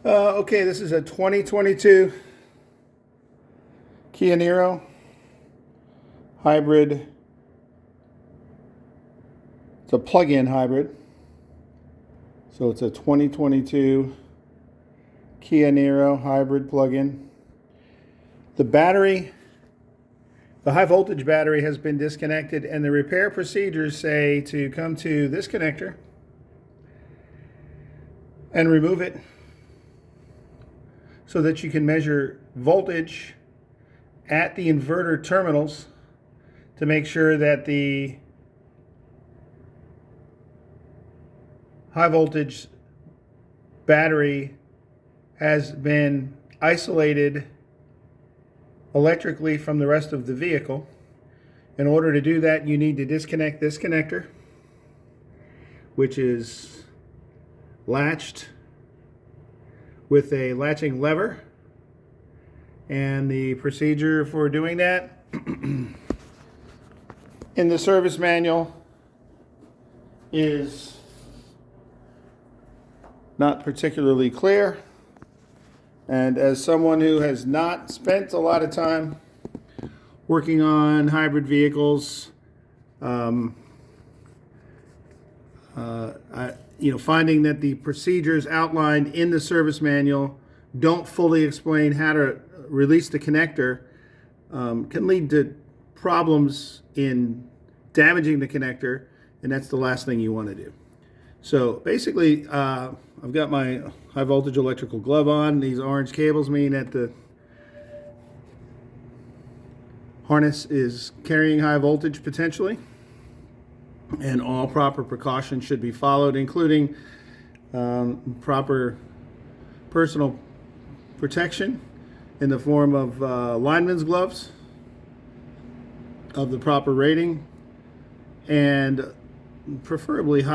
Okay, this is a 2022 Kia Niro hybrid. It's a plug-in hybrid. So it's a 2022 Kia Niro hybrid plug-in. The battery, the high voltage battery has been disconnected, and the repair procedures say to come to this connector and remove it so that you can measure voltage at the inverter terminals to make sure that the high voltage battery has been isolated electrically from the rest of the vehicle. In order to do that, you need to disconnect this connector, which is latched with a latching lever. And the procedure for doing that in the service manual is not particularly clear. And as someone who has not spent a lot of time working on hybrid vehicles, finding that the procedures outlined in the service manual don't fully explain how to release the connector can lead to problems in damaging the connector, and that's the last thing you want to do. So basically, I've got my high voltage electrical glove on. These orange cables mean that the harness is carrying high voltage potentially, and all proper precautions should be followed, including proper personal protection in the form of lineman's gloves of the proper rating, and preferably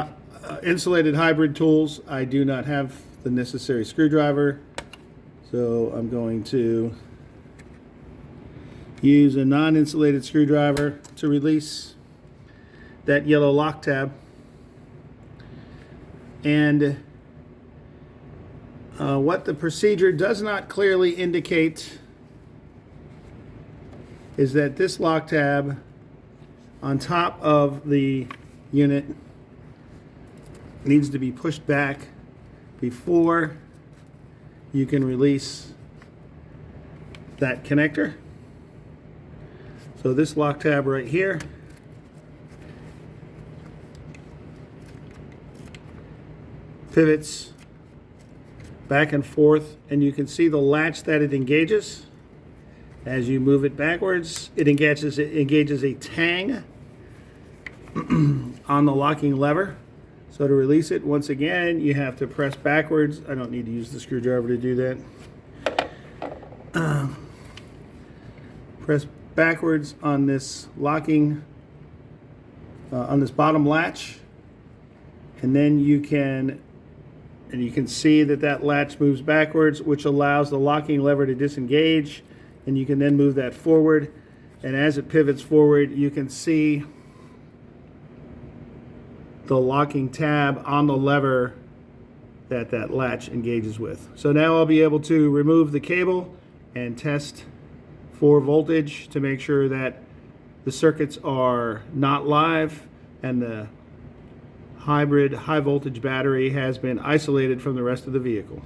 insulated hybrid tools. I do not have the necessary screwdriver, so I'm going to use a non-insulated screwdriver to release that yellow lock tab. And what the procedure does not clearly indicate is that this lock tab on top of the unit needs to be pushed back before you can release that connector. So this lock tab right here pivots back and forth, and you can see the latch that it engages. As you move it backwards, it engages a tang on the locking lever. So to release it, once again, you have to press backwards. I don't need to use the screwdriver to do that. Press backwards on this locking, on this bottom latch, and then you can see that latch moves backwards, which allows the locking lever to disengage, and you can then move that forward. And as it pivots forward, you can see the locking tab on the lever that latch engages with. So now I'll be able to remove the cable and test for voltage to make sure that the circuits are not live and the hybrid high voltage battery has been isolated from the rest of the vehicle.